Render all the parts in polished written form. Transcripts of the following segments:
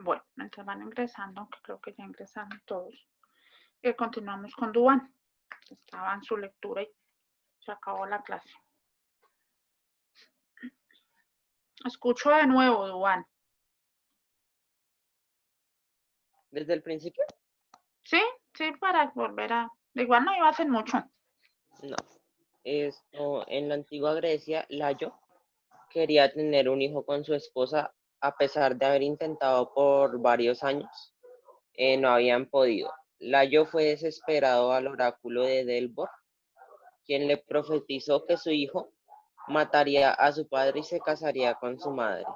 Bueno, mientras van ingresando, que creo que ya ingresaron todos, continuamos con Duván. Estaba en su lectura y se acabó la clase. Escucho de nuevo, Duván. ¿Desde el principio? Sí, para volver a... Igual no iba a hacer mucho. No. Esto, en la antigua Grecia, Layo quería tener un hijo con su esposa a pesar de haber intentado por varios años. No habían podido. Layo fue desesperado al oráculo de Delbor, quien le profetizó que su hijo mataría a su padre y se casaría con su madre.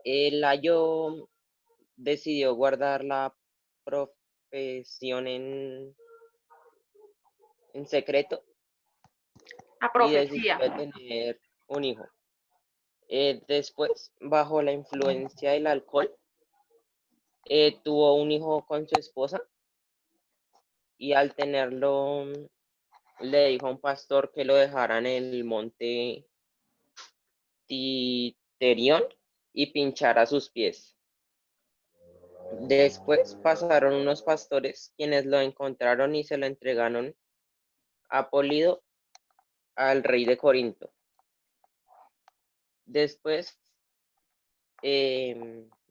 Layo decidió guardar la profesión en secreto A y decidió profecía. tener un hijo. Después, bajo la influencia del alcohol, tuvo un hijo con su esposa y al tenerlo le dijo a un pastor que lo dejara en el monte Titerión y pinchara sus pies. Después pasaron unos pastores quienes lo encontraron y se lo entregaron a Polido, al rey de Corinto. Después,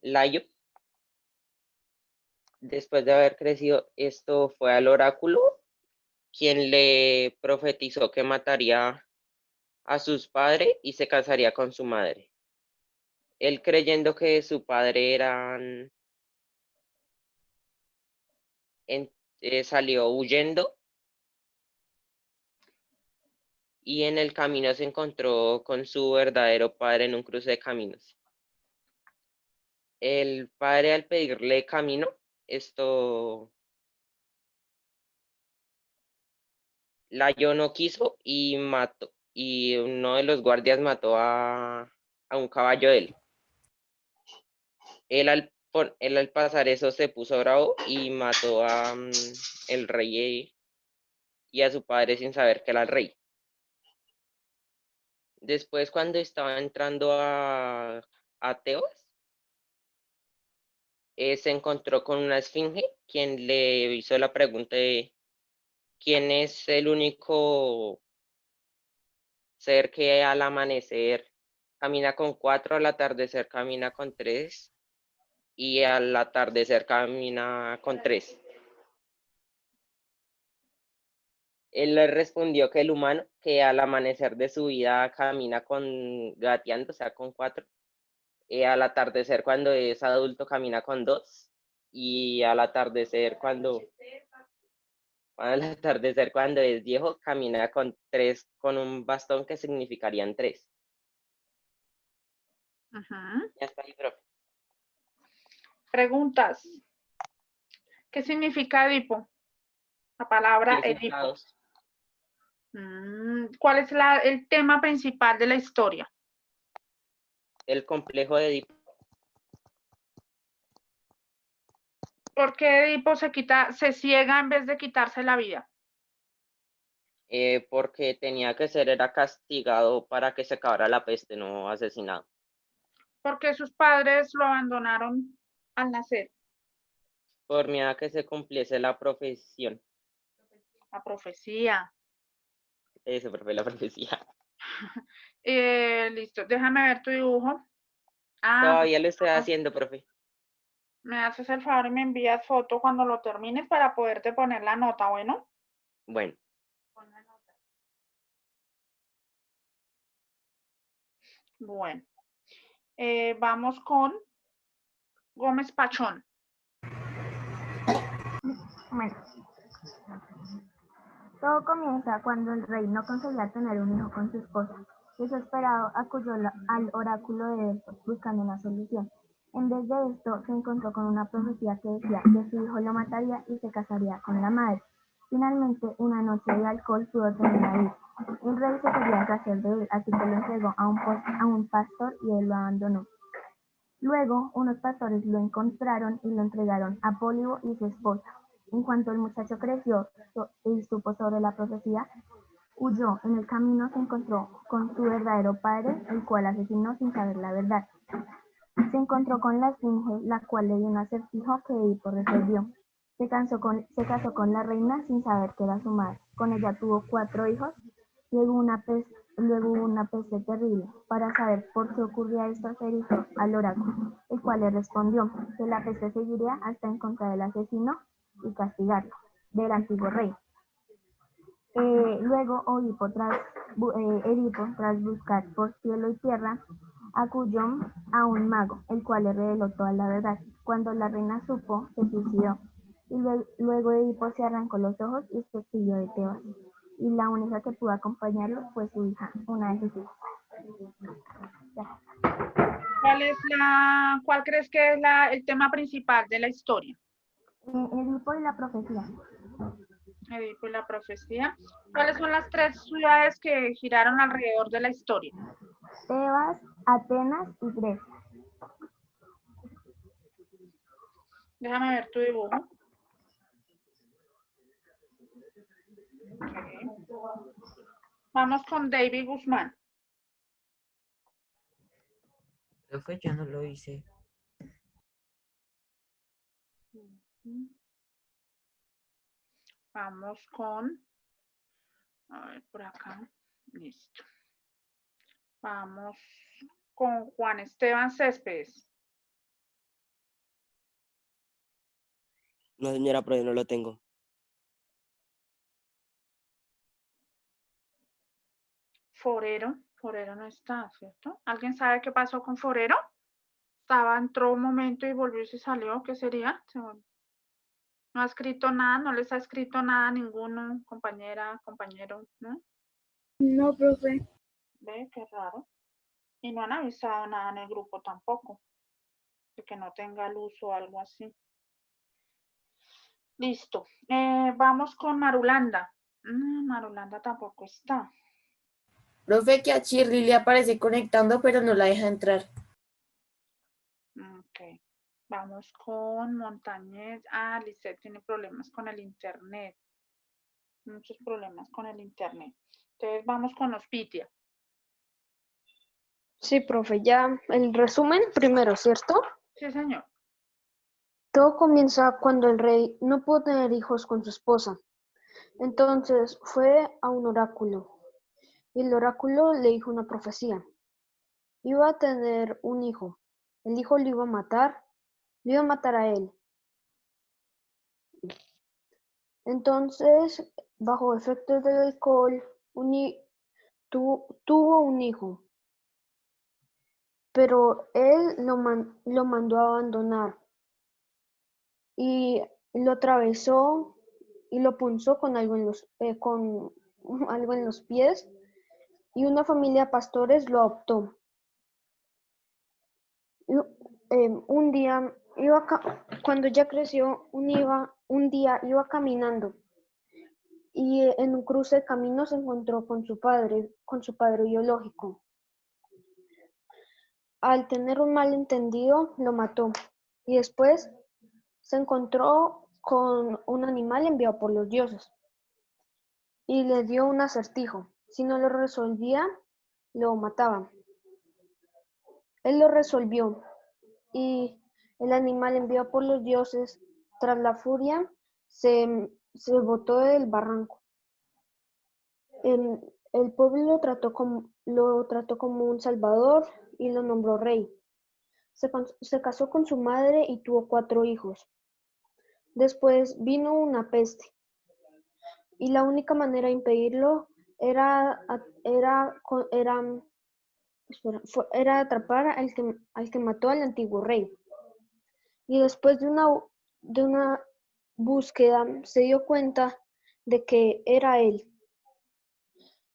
Layo, después de haber crecido, esto fue al oráculo, quien le profetizó que mataría a sus padres y se casaría con su madre. Él creyendo que su padre salió huyendo y en el camino se encontró con su verdadero padre en un cruce de caminos. El padre al pedirle camino, Layo no quiso y mató, y uno de los guardias mató a un caballo de él. Él al pasar eso se puso bravo y mató a el rey y a su padre sin saber que era el rey. Después, cuando estaba entrando a Tebas, se encontró con una esfinge quien le hizo la pregunta de quién es el único ser que al amanecer camina con 4, al atardecer camina con 3 y al atardecer camina con 3. Él le respondió que el humano, que al amanecer de su vida camina con gateando, o sea, con 4, al atardecer cuando es adulto camina con 2, y al atardecer cuando es viejo camina con 3, con un bastón que significarían 3. Ya está ahí, profe. Preguntas. ¿Qué significa Edipo? La palabra 10 Edipo. estados. ¿Cuál es el tema principal de la historia? El complejo de Edipo. ¿Por qué Edipo se ciega en vez de quitarse la vida? Porque tenía que era castigado para que se acabara la peste, no asesinado. ¿Por qué sus padres lo abandonaron al nacer? Por miedo a que se cumpliese la profesión. La profecía. Eso, profe, la profecía. Listo, déjame ver tu dibujo. Todavía lo estoy haciendo, profe. Me haces el favor y me envías foto cuando lo termines para poderte poner la nota, ¿bueno? Bueno. Bueno, vamos con Gómez Pachón. Bueno, todo comienza cuando el rey no conseguía tener un hijo con su esposa. Desesperado, acudió al oráculo de Delfos buscando una solución. En vez de esto, se encontró con una profecía que decía que su hijo lo mataría y se casaría con la madre. Finalmente, una noche de alcohol pudo tener a hijo. El rey se quería deshacer de él, así que lo entregó a un pastor y él lo abandonó. Luego, unos pastores lo encontraron y lo entregaron a Pólibo y su esposa. En cuanto el muchacho creció y supo sobre la profecía, huyó. En el camino se encontró con su verdadero padre, el cual asesinó sin saber la verdad. Se encontró con la esfinge, la cual le dio un acertijo que Edipo resolvió. Se casó con la reina sin saber que era su madre. Con ella tuvo 4 hijos. Luego hubo una peste terrible. Para saber por qué ocurría esto, se dirigió al oráculo, el cual le respondió que la peste seguiría hasta encontrar al asesino y castigarlo, del antiguo rey. Luego Edipo, tras buscar por cielo y tierra, acudió a un mago, el cual le reveló toda la verdad. Cuando la reina supo, se suicidó. Y luego Edipo se arrancó los ojos y se exilió de Tebas. Y la única que pudo acompañarlo fue su hija, una de sus hijas. Ya. ¿Cuál crees que es el tema principal de la historia? Edipo y la profecía. Edipo y la profecía. ¿Cuáles son las 3 ciudades que giraron alrededor de la historia? Tebas, Atenas y Grecia. Déjame ver tu dibujo. Okay. Vamos con David Guzmán. Profe, yo no lo hice. Vamos con, a ver, por acá, listo. Vamos con Juan Esteban Céspedes. No, señora, pero yo no lo tengo. Forero no está, ¿cierto? ¿Alguien sabe qué pasó con Forero? Entró un momento y volvió y se salió. ¿Qué sería? No ha escrito nada, no les ha escrito nada a ninguno, compañera, compañero, ¿no? No, profe. Ve, qué raro. Y no han avisado nada en el grupo tampoco, de que no tenga luz o algo así. Listo. Vamos con Marulanda. Marulanda tampoco está. Profe, que a Shirley le aparece conectando, pero no la deja entrar. Ok. Vamos con Montañez. Lisette tiene problemas con el internet. Muchos problemas con el internet. Entonces vamos con Hospitia. Sí, profe, ya el resumen primero, ¿cierto? Sí, señor. Todo comienza cuando el rey no pudo tener hijos con su esposa. Entonces fue a un oráculo y el oráculo le dijo una profecía. Iba a tener un hijo. El hijo lo iba a matar a él. Entonces, bajo efectos del alcohol, tuvo un hijo, pero él lo mandó a abandonar y lo atravesó y lo punzó con algo con algo en los pies y una familia de pastores lo adoptó. Y, un día cuando ya creció, un día iba caminando y en un cruce de caminos se encontró con su padre biológico. Al tener un malentendido, lo mató y después se encontró con un animal enviado por los dioses y le dio un acertijo. Si no lo resolvía, lo mataban. Él lo resolvió y el animal enviado por los dioses, tras la furia, se botó del barranco. El pueblo lo trató como un salvador y lo nombró rey. Se casó con su madre y tuvo 4 hijos. Después vino una peste y la única manera de impedirlo era atrapar al que mató al antiguo rey. Y después de una búsqueda se dio cuenta de que era él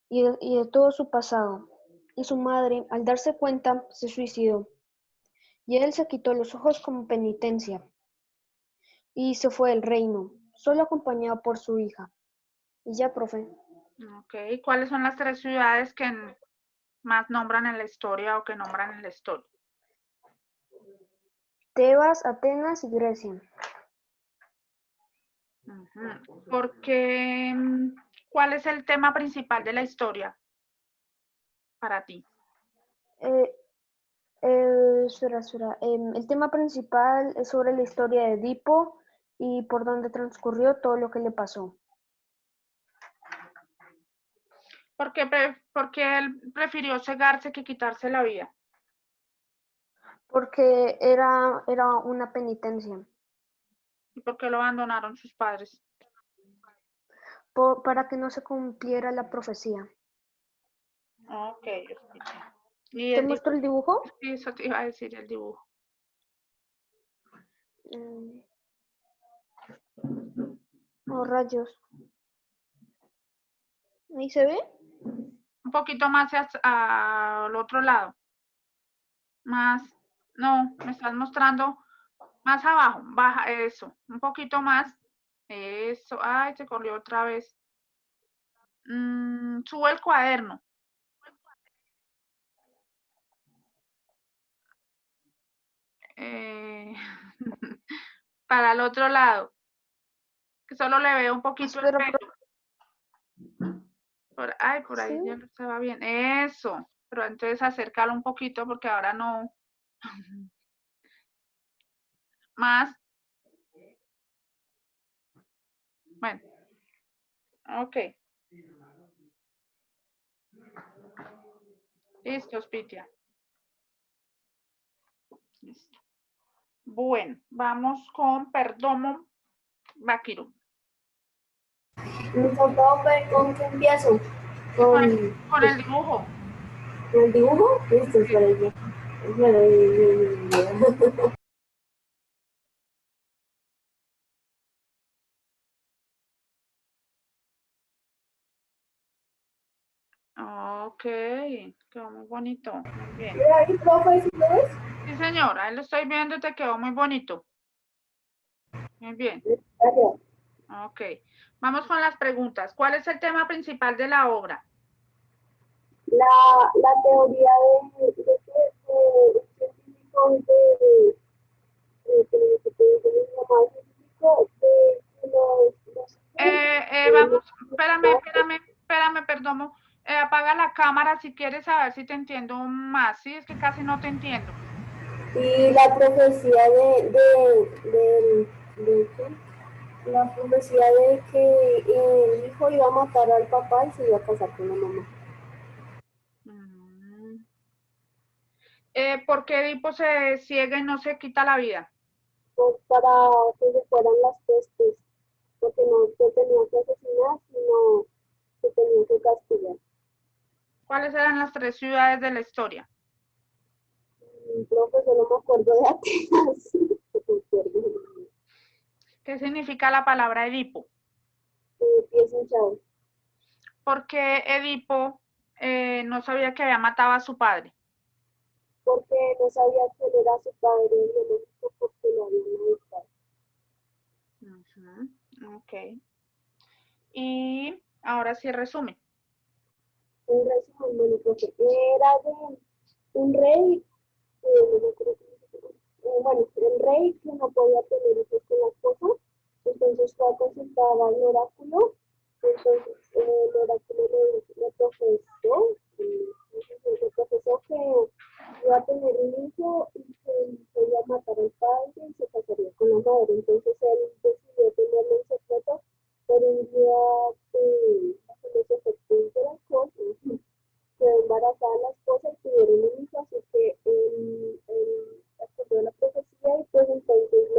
y de todo su pasado. Y su madre, al darse cuenta, se suicidó. Y él se quitó los ojos como penitencia y se fue del reino, solo acompañado por su hija. Y ya, profe. Ok. ¿Cuáles son las 3 ciudades que más nombran en la historia o que nombran en la historia? Tebas, Atenas y Grecia. Porque, ¿cuál es el tema principal de la historia para ti? Espera. El tema principal es sobre la historia de Edipo y por dónde transcurrió todo lo que le pasó. Porque él prefirió cegarse que quitarse la vida. Porque era una penitencia. ¿Y por qué lo abandonaron sus padres? Para que no se cumpliera la profecía. Ok, ¿y ¿Te el muestro el dibujo? dibujo? Sí, eso te iba a decir, el dibujo. Oh, rayos. ¿Ahí se ve? Un poquito más al otro lado. Más, no, me estás mostrando más abajo, baja, eso, un poquito más. Eso, ay, se corrió otra vez. Sube el cuaderno. Para el otro lado. Que solo le veo un poquito el Espera, pelo. Por ahí ¿sí? ya no se va bien. Eso. Pero entonces acércalo un poquito porque ahora no. Más. Bueno. Ok. Listo, Spitia. Listo. Bueno, vamos con Perdomo Bakiru. ¿Con qué empiezo? Con el dibujo. ¿Con el dibujo? Listo, espera. Ok, quedó muy bonito. Muy bien. ¿Ahí, profe, si lo ves? Sí, señora, ahí lo estoy viendo y te quedó muy bonito. Muy bien. Gracias. Ok. Vamos con las preguntas. ¿Cuál es el tema principal de la obra? La teoría de un científico Vamos, espérame, perdón. Apaga la cámara si quieres saber si te entiendo más. Sí, es que casi no te entiendo. y la profecía la profecía de que el hijo iba a matar al papá y se iba a casar con la mamá. ¿Por qué Edipo se ciega y no se quita la vida? Pues para que se fueran las pestes, porque no se tenía que asesinar, sino se tenía que castigar. ¿Cuáles eran las 3 ciudades de la historia? Profe, solo me acuerdo de Atenas. ¿Qué significa la palabra Edipo? Pies hinchados. ¿Por qué Edipo no sabía que había matado a su padre? Porque no sabía quién era su padre biológico porque lo habían adoptado. Ok. Y ahora sí resumen. Un resumen, bueno, profe, era de un rey, bueno, el rey que no podía tener hijos con la esposa, entonces fue a consultar al oráculo, entonces el oráculo le profesó que iba a tener un hijo y que se iba a matar al padre y se casaría con la madre. Entonces él decidió tenerlo en secreto, pero un día bajo los efectos del alcohol quedó embarazada la esposa y tuvieron un hijo, así que él acordó la profecía y pues entonces él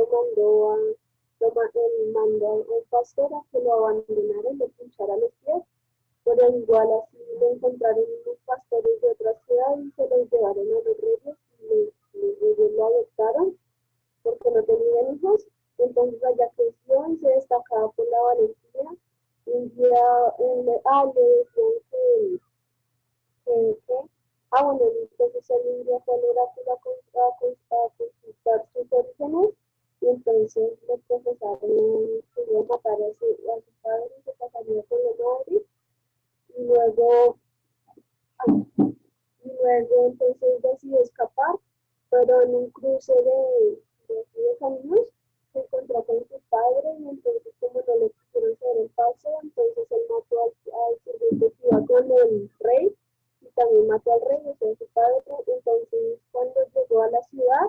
mandó a un pastor a que lo abandonara y lo pinchara los pies, pero igual así lo encontraron unos pastores de otra ciudad y se los llevaron a los reyes y los reyes lo adoptaron porque no tenían hijos, entonces allá creció y se destacaba por la valentía. Un día le decían bueno, entonces él un día fue al oráculo a consultar sus orígenes y entonces le profesaron que iba a matar a su padre y se casaría con la madre y luego entonces decidió escapar, pero en un cruce de caminos se encontró con su padre y entonces como no le quisieron hacer el paso, entonces él mató al sirviente que iba con el rey y también mató al rey, o sea, su padre. Entonces, cuando llegó a la ciudad,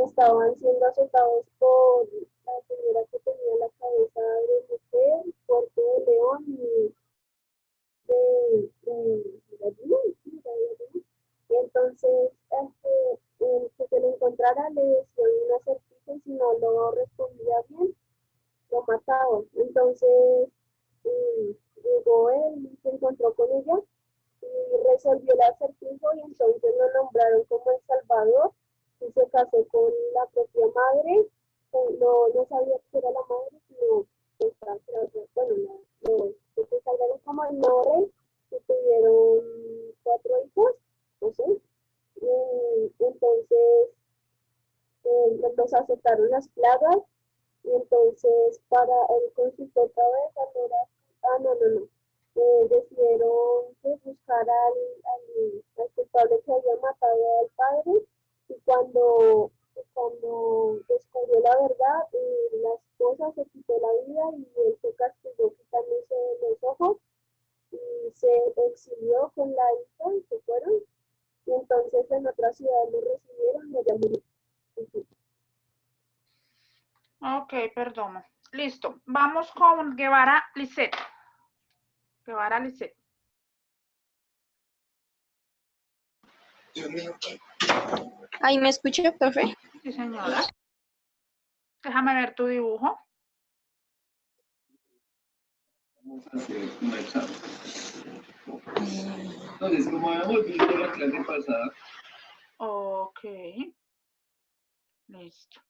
estaban siendo azotados por la señora que tenía la cabeza de mujer, cuerpo de león y de gallina, sí, de gallina. Y entonces, el que se lo encontrara le decían un acertijo y si no lo respondía bien, lo mataban. Entonces, llegó él y se encontró con ella y resolvió el acertijo y entonces lo nombraron como el Salvador y se casó con la propia madre. No sabía que era la madre, sino pensaba que era otra. Bueno, se salieron como el nuevo rey y tuvieron 4 hijos, no sé. Y entonces los aceptaron las plagas y entonces para él consultó otra vez al oráculo. Decidieron que buscar al culpable que había matado al padre y cuando descubrió la verdad, la esposa se quitó la vida y él se castigó quitándose los ojos y se exilió con la hija y se fueron. Y entonces en otra ciudad lo recibieron y ella murió. Ok, perdón. Listo. Vamos con Guevara Lisset. Guevara Lisset. ¿Ahí me escucha, profe? Sí, señora. Déjame ver tu dibujo. Entonces, como habíamos visto la clase pasada. Ok. Listo.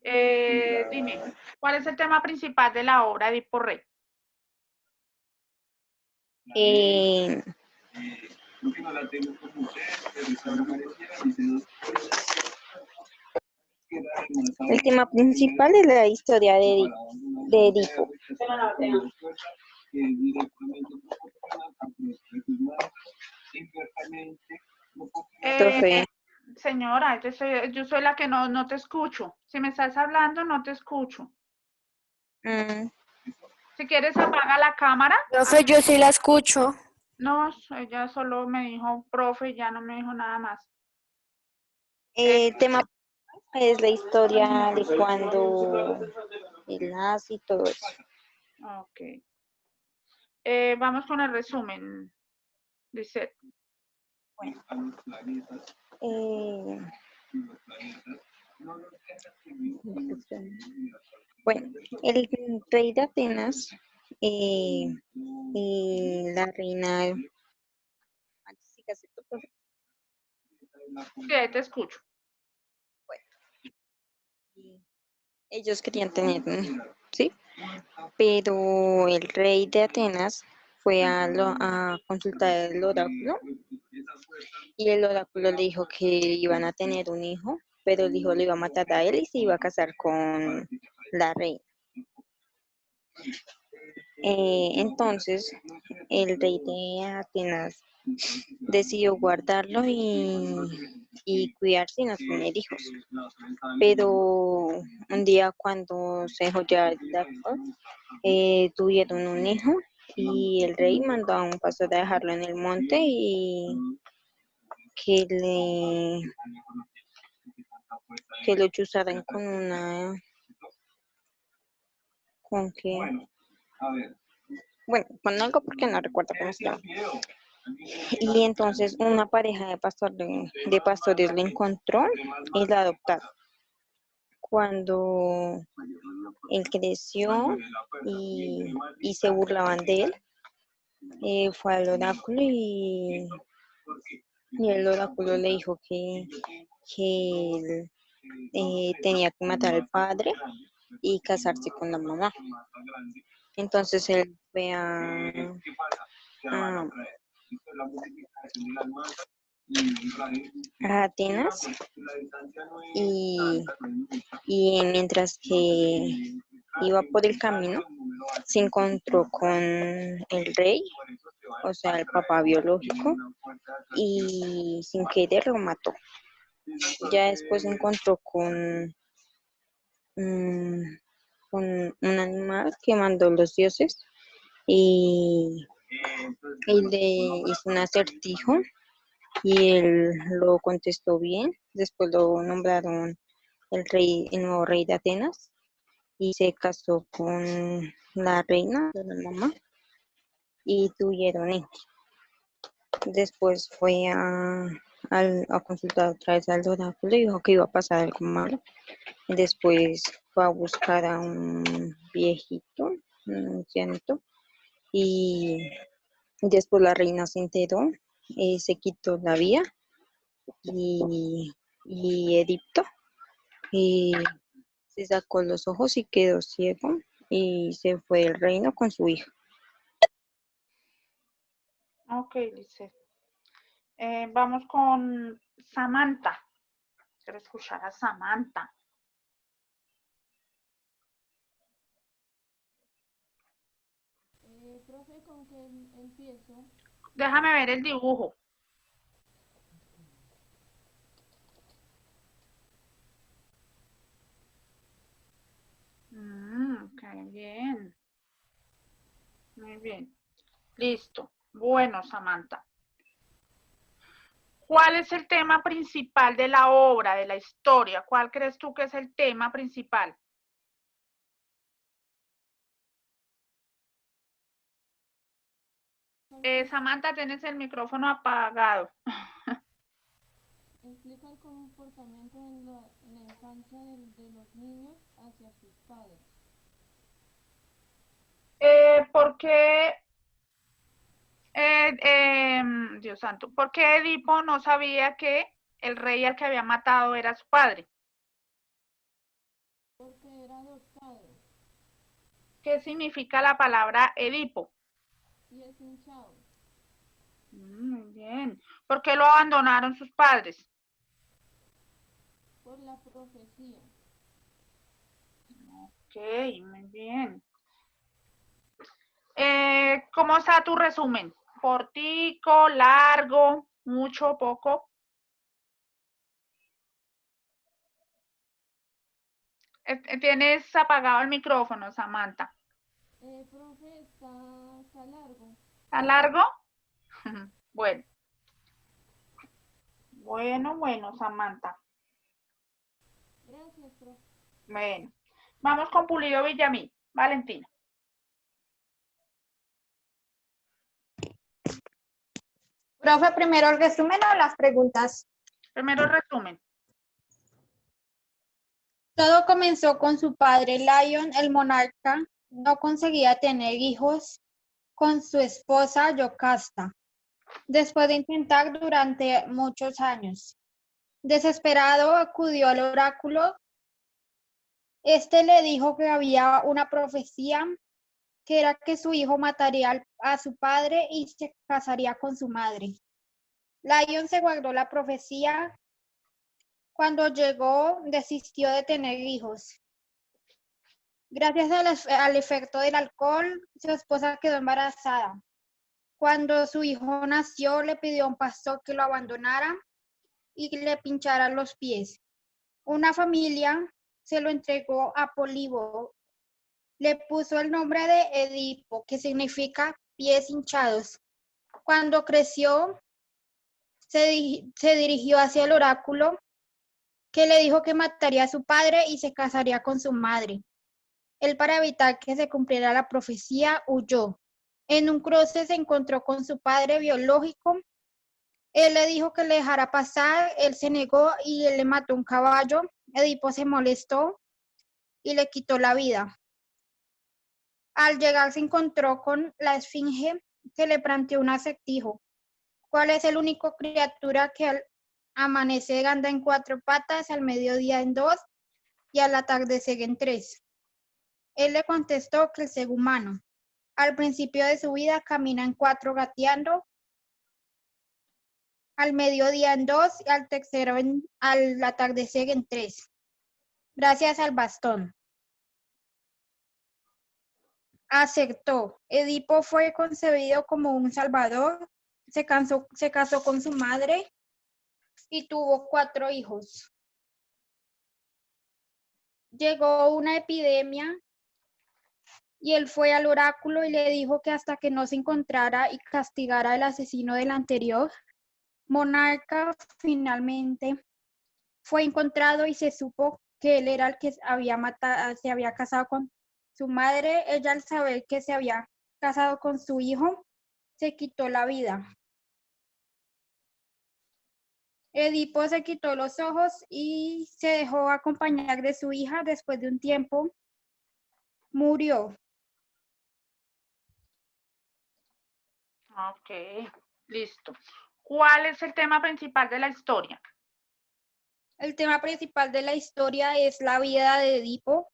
Dime, ¿cuál es el tema principal de la obra de Edipo Rey? El tema principal es la historia de Edipo. Profe, Señora, yo soy la que no te escucho. Si me estás hablando, no te escucho. Si quieres, apaga la cámara. Profe, yo sí la escucho. No, ella solo me dijo profe y ya no me dijo nada más. el tema es la historia de cuando él nace y todo eso. Ok. Vamos con el resumen. Dice. Bueno, el rey de Atenas y la reina. Sí, te escucho. Ellos querían tener un hijo, ¿sí? Pero el rey de Atenas fue a consultar el oráculo y el oráculo le dijo que iban a tener un hijo, pero el hijo le iba a matar a él y se iba a casar con la reina. Entonces, el rey de Atenas decidió guardarlo y cuidarse y no tener hijos. Pero un día cuando se dejó llevar tuvieron un hijo y el rey mandó a un pastor a dejarlo en el monte y que lo chuzaran con una... ¿Con qué? Bueno, con algo porque no recuerdo cómo se llama. Y entonces una pareja de pastores lo encontró y lo adoptaron. Cuando él creció y se burlaban de él, fue al oráculo y el oráculo le dijo que él tenía que matar al padre y casarse con la mamá. Entonces él fue a Atenas y mientras que iba por el camino se encontró con el rey, o sea, el papá biológico, y sin querer lo mató. Ya después se encontró con un animal que mandó los dioses y él le hizo un acertijo y él lo contestó bien. Después lo nombraron el nuevo rey de Atenas y se casó con la reina de la mamá y tuvieron hijos. Después fue a consultar otra vez al oráculo y dijo que iba a pasar algo malo. Después fue a buscar a un viejito, un ancianito, y después la reina se enteró, se quitó la vida y Edipto se sacó los ojos y quedó ciego y se fue del reino con su hija. Ok, Lisette. Vamos con Samantha. Quiero escuchar a Samantha. Profe, ¿con qué empiezo? Déjame ver el dibujo. Qué bien. Muy bien. Listo. Bueno, Samantha. ¿Cuál es el tema principal de la obra, de la historia? ¿Cuál crees tú que es el tema principal? Samantha, tienes el micrófono apagado. Explica el comportamiento en la infancia de los niños hacia sus padres. ¿Por qué, Dios santo, por qué Edipo no sabía que el rey al que había matado era su padre? Porque era adoptado ¿Qué significa la palabra Edipo? y es hinchado. Muy bien. ¿Por qué lo abandonaron sus padres? Por la profecía. Ok, muy bien. ¿Cómo está tu resumen? ¿Cortico, largo, mucho, poco? Tienes apagado el micrófono, Samantha. Profe, está largo. ¿Está largo? Bueno. Bueno, Samantha. Gracias, profe. Bueno. Vamos con Pulido Villamil. Valentina. Profe, primero el resumen o las preguntas. Primero el resumen. Todo comenzó con su padre Lion, el monarca. No conseguía tener hijos con su esposa Yocasta, después de intentar durante muchos años. Desesperado acudió al oráculo. Este le dijo que había una profecía que era que su hijo mataría a su padre y se casaría con su madre. Lion se guardó la profecía. Cuando llegó, desistió de tener hijos. Gracias al efecto del alcohol, su esposa quedó embarazada. Cuando su hijo nació, le pidió a un pastor que lo abandonara y le pinchara los pies. Una familia se lo entregó a Políbo. Le puso el nombre de Edipo, que significa pies hinchados. Cuando creció, se dirigió hacia el oráculo, que le dijo que mataría a su padre y se casaría con su madre. Él, para evitar que se cumpliera la profecía, huyó. En un cruce se encontró con su padre biológico. Él le dijo que le dejara pasar, él se negó y él le mató un caballo. Edipo se molestó y le quitó la vida. Al llegar se encontró con la esfinge, que le planteó un acertijo. ¿Cuál es el único criatura que al amanecer anda en 4 patas, al mediodía en 2 y al atardecer en 3? Él le contestó que el ser humano. Al principio de su vida camina en 4 gateando, al mediodía en 2 y al tercero al atardecer en 3. Gracias al bastón. Acertó. Edipo fue concebido como un salvador. Se casó con su madre y tuvo 4 hijos. Llegó una epidemia y él fue al oráculo y le dijo que hasta que no se encontrara y castigara al asesino del anterior monarca, finalmente fue encontrado y se supo que él era el que había matado, se había casado con su madre. Ella, al saber que se había casado con su hijo, se quitó la vida. Edipo se quitó los ojos y se dejó acompañar de su hija. Después de un tiempo, murió. Ok, listo. ¿Cuál es el tema principal de la historia? El tema principal de la historia es la vida de Edipo.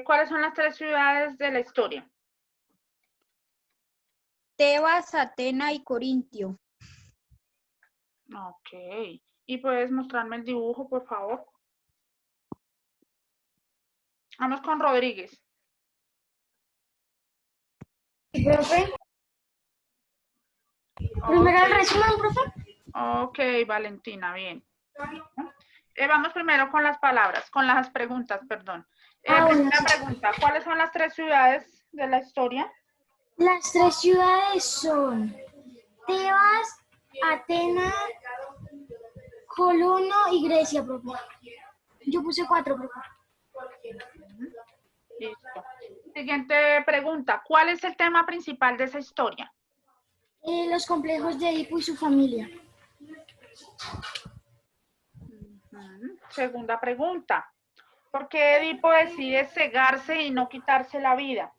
¿Cuáles son las 3 ciudades de la historia? Tebas, Atena y Corintio. Ok. ¿Y puedes mostrarme el dibujo, por favor? Vamos con Rodríguez. ¿Profe? ¿Primero el resumen, profe? Ok, Valentina, bien. Vamos primero con las palabras, con las preguntas, perdón. Primera pregunta, ¿cuáles son las 3 ciudades de la historia? Las 3 ciudades son Tebas, Atenas, Colono y Grecia, profe. Yo puse 4, profe. Listo. Siguiente pregunta, ¿cuál es el tema principal de esa historia? Los complejos de Edipo y su familia. Segunda pregunta, ¿por qué Edipo decide cegarse y no quitarse la vida?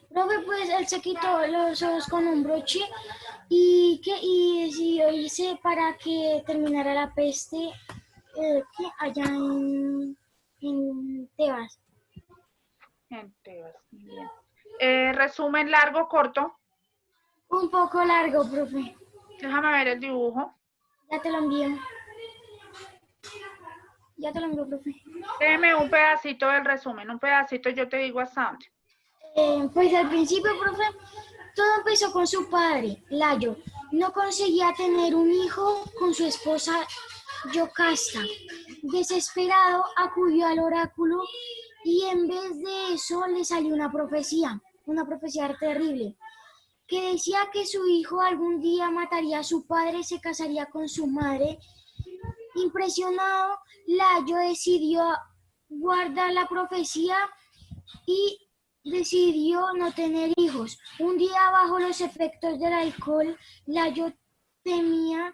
Profe, pues él se quitó los ojos con un broche y decidió irse para que terminara la peste allá en Tebas. En Tebas, bien. Resumen largo, corto. Un poco largo, profe. Déjame ver el dibujo. Ya te lo envío. Ya te lo envío, profe. Déjeme un pedacito del resumen, un pedacito, yo te digo hasta dónde. Pues al principio, profe, todo empezó con su padre, Layo. No conseguía tener un hijo con su esposa Yocasta. Desesperado, acudió al oráculo y en vez de eso le salió una profecía terrible, que decía que su hijo algún día mataría a su padre y se casaría con su madre. Impresionado, Layo decidió guardar la profecía y decidió no tener hijos. Un día, bajo los efectos del alcohol, Layo temía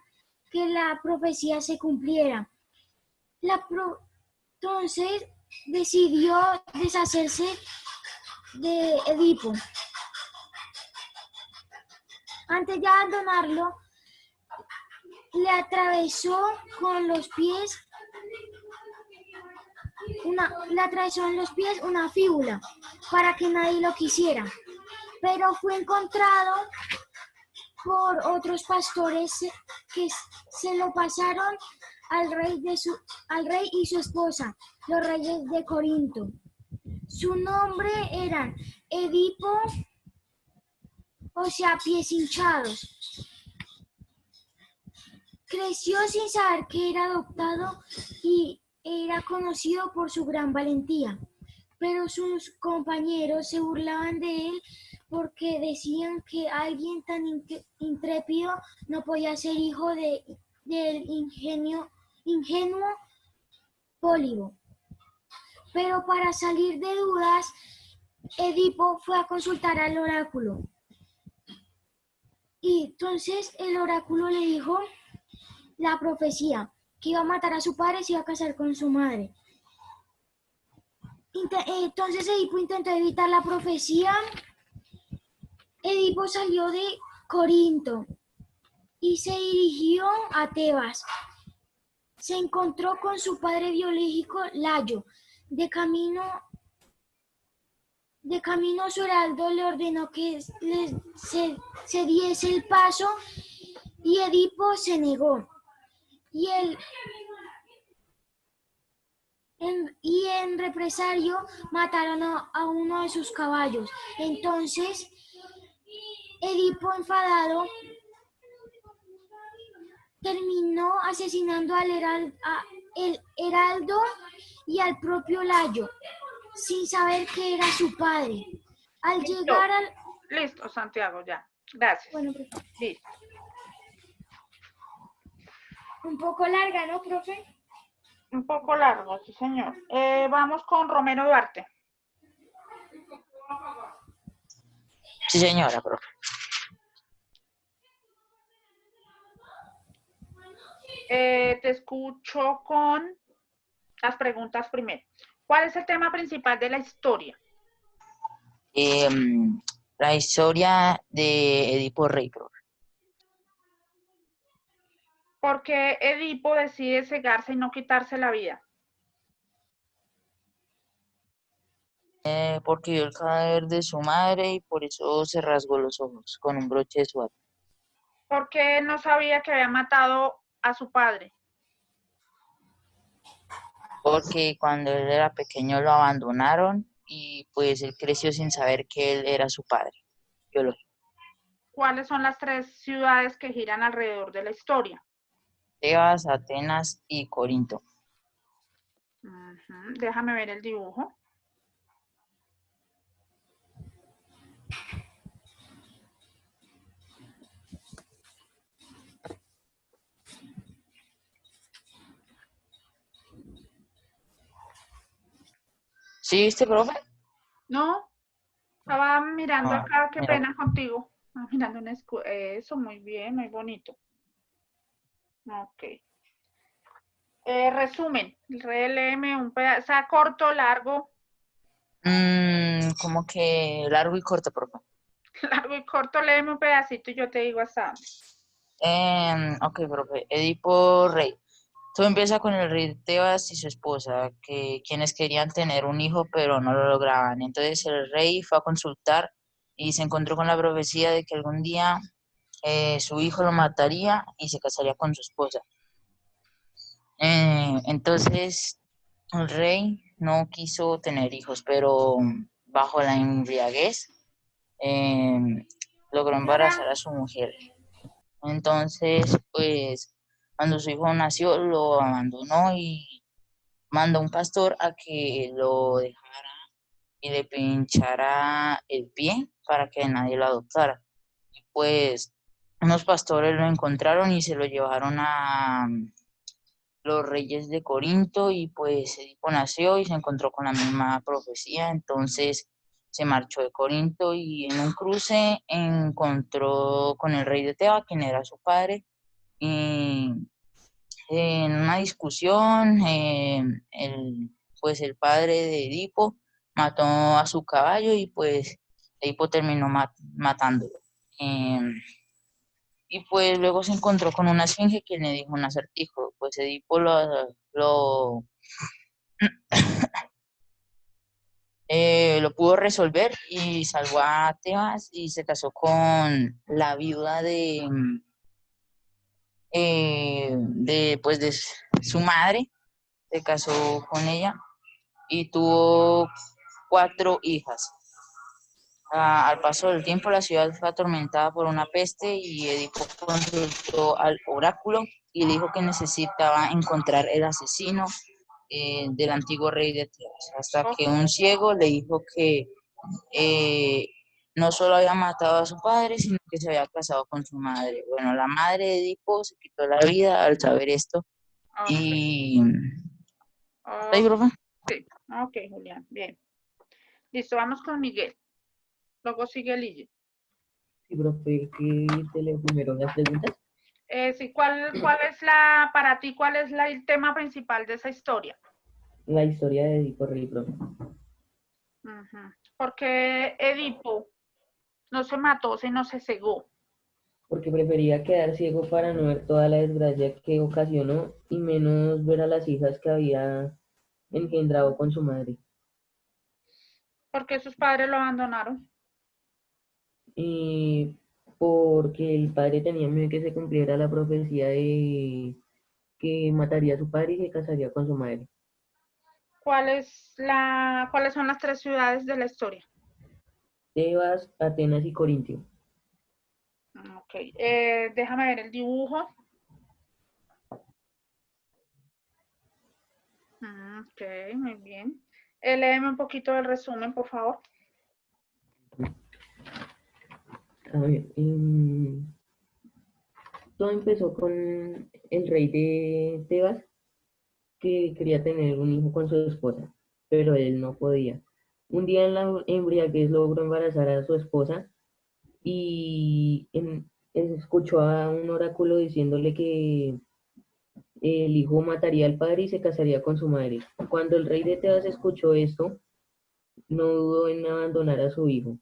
que la profecía se cumpliera. Entonces decidió deshacerse de Edipo. Antes de abandonarlo, le atravesó con los pies una fíbula para que nadie lo quisiera, pero fue encontrado por otros pastores que se lo pasaron al rey y su esposa, los reyes de Corinto. Su nombre eran Edipo, o sea, pies hinchados. Creció sin saber que era adoptado y era conocido por su gran valentía, pero sus compañeros se burlaban de él porque decían que alguien tan intrépido no podía ser hijo del ingenuo Pólibo. Pero para salir de dudas, Edipo fue a consultar al oráculo. Y entonces el oráculo le dijo la profecía, que iba a matar a su padre y se iba a casar con su madre. Entonces Edipo intentó evitar la profecía. Edipo salió de Corinto y se dirigió a Tebas. Se encontró con su padre biológico, Layo. De camino, su heraldo le ordenó que se diese el paso y Edipo se negó. Y en represario mataron a uno de sus caballos. Entonces, Edipo, enfadado, terminó asesinando el heraldo y al propio Layo, sin saber que era su padre. Al Listo. llegar al... Listo, Santiago, ya. Gracias. Bueno, profe. Listo. Un poco larga, ¿no, profe? Un poco largo, sí, señor. Vamos con Romero Duarte. Sí, señora, profe. Te escucho con las preguntas primero. ¿Cuál es el tema principal de la historia? La historia de Edipo Rey, profe. ¿Por qué Edipo decide cegarse y no quitarse la vida? Porque vio el cadáver de su madre y por eso se rasgó los ojos con un broche de suave. ¿Por qué no sabía que había matado a su padre? Porque cuando él era pequeño lo abandonaron y pues él creció sin saber que él era su padre biológico. ¿Cuáles son las 3 ciudades que giran alrededor de la historia? Tebas, Atenas y Corinto. Déjame ver el dibujo. ¿Sí viste, profe? No, estaba mirando acá, qué mira. pena contigo. Mirando un eso, muy bien, muy bonito. Ok. Resumen, léeme un pedazo, o sea, corto, largo. Como que largo y corto, profe. Largo y corto, léeme un pedacito y yo te digo hasta dónde. Ok, profe. Edipo Rey. Todo empieza con el rey Tebas y su esposa, quienes querían tener un hijo, pero no lo lograban. Entonces el rey fue a consultar y se encontró con la profecía de que algún día su hijo lo mataría y se casaría con su esposa. Entonces el rey no quiso tener hijos, pero bajo la embriaguez logró embarazar a su mujer. Entonces, pues, cuando su hijo nació, lo abandonó y mandó a un pastor a que lo dejara y le pinchara el pie para que nadie lo adoptara. Y pues, unos pastores lo encontraron y se lo llevaron a los reyes de Corinto y pues Edipo nació y se encontró con la misma profecía, entonces se marchó de Corinto y en un cruce encontró con el rey de Teba, quien era su padre, y en una discusión, pues el padre de Edipo mató a su caballo y pues Edipo terminó matándolo. Y pues luego se encontró con una esfinge que le dijo un acertijo. Pues Edipo lo pudo resolver y salvó a Tebas y se casó con la viuda de su madre. Se casó con ella y tuvo 4 hijas. Al paso del tiempo, la ciudad fue atormentada por una peste y Edipo consultó al oráculo y dijo que necesitaba encontrar el asesino del antiguo rey de Tebas, hasta que un ciego le dijo que no solo había matado a su padre, sino que se había casado con su madre. Bueno, la madre de Edipo se quitó la vida al saber esto. Y... ¿Ahí, profe? Sí, ok, Julián, bien. Listo, vamos con Miguel. Luego sigue Lille. Sí, profe, ¿qué te leo primero las preguntas? Sí, ¿cuál es para ti, cuál es el tema principal de esa historia? La historia de Edipo Rey, profe. Porque Edipo no se mató, sino se cegó. Porque prefería quedar ciego para no ver toda la desgracia que ocasionó y menos ver a las hijas que había engendrado con su madre. ¿Por qué sus padres lo abandonaron? Y porque el padre tenía miedo de que se cumpliera la profecía de que mataría a su padre y se casaría con su madre. ¿Cuáles son las 3 ciudades de la historia? Tebas, Atenas y Corintio. Ok, déjame ver el dibujo. Ok, muy bien. Léeme un poquito del resumen, por favor. A ver, todo empezó con el rey de Tebas, que quería tener un hijo con su esposa, pero él no podía. Un día en la embriaguez logró embarazar a su esposa y escuchó a un oráculo diciéndole que el hijo mataría al padre y se casaría con su madre. Cuando el rey de Tebas escuchó esto, no dudó en abandonar a su hijo.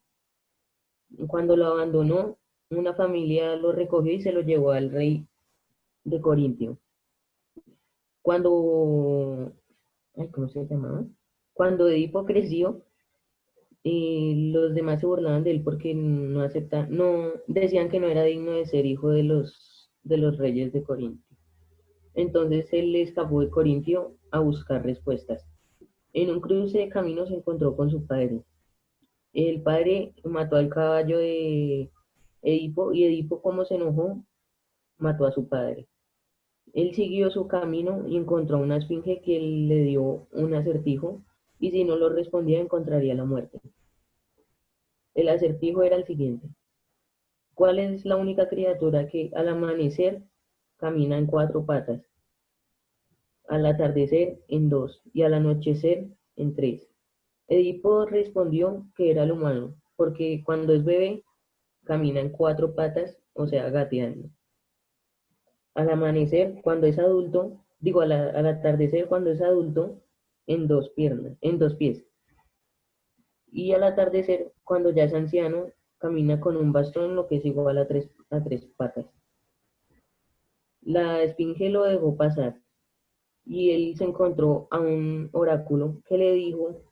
Cuando lo abandonó, una familia lo recogió y se lo llevó al rey de Corintio. ¿Cómo se llamaba? Cuando Edipo creció, los demás se burlaban de él porque no decían que no era digno de ser hijo de los reyes de Corintio. Entonces él escapó de Corintio a buscar respuestas. En un cruce de caminos se encontró con su padre. El padre mató al caballo de Edipo y Edipo, como se enojó, mató a su padre. Él siguió su camino y encontró una esfinge que le dio un acertijo y si no lo respondía encontraría la muerte. El acertijo era el siguiente: ¿cuál es la única criatura que al amanecer camina en 4 patas, al atardecer en 2 y al anochecer en 3? Edipo respondió que era el humano, porque cuando es bebé camina en 4 patas, o sea, gateando. Al amanecer, cuando es adulto, al atardecer, cuando es adulto, en 2 piernas, en 2 pies. Y al atardecer, cuando ya es anciano, camina con un bastón, lo que es igual a 3 patas. La esfinge lo dejó pasar y él se encontró a un oráculo que le dijo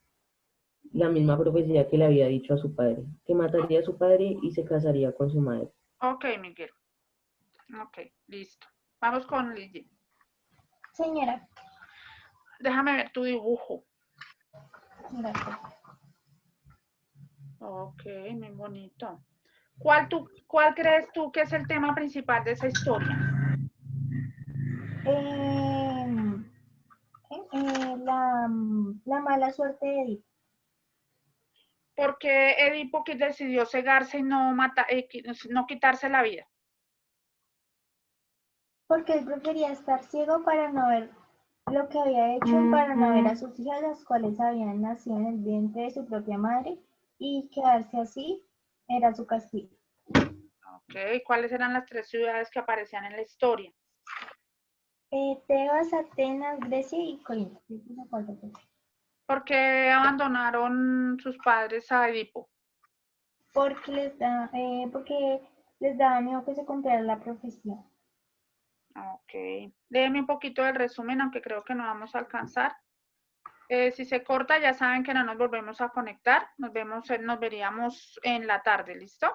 la misma profecía que le había dicho a su padre, que mataría a su padre y se casaría con su madre. Ok, Miguel. Ok, listo. Vamos con Lili. Señora. Déjame ver tu dibujo. Gracias. Ok, muy bonito. ¿Cuál crees tú que es el tema principal de esa historia? La mala suerte de Edipo. ¿Por qué Edipo decidió cegarse y no quitarse la vida? Porque él prefería estar ciego para no ver lo que había hecho, para no ver a sus hijas, las cuales habían nacido en el vientre de su propia madre, y quedarse así era su castigo. Ok, ¿cuáles eran las 3 ciudades que aparecían en la historia? Tebas, Atenas, Grecia y Corinto. ¿Por qué abandonaron sus padres a Edipo? Porque les daba miedo que se cumpliera la profecía. Ok, léeme un poquito del resumen, aunque creo que no vamos a alcanzar. Si se corta, ya saben que no nos volvemos a conectar. Nos veríamos en la tarde, ¿listo?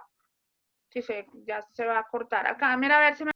Ya se va a cortar. Acá, mira a ver si me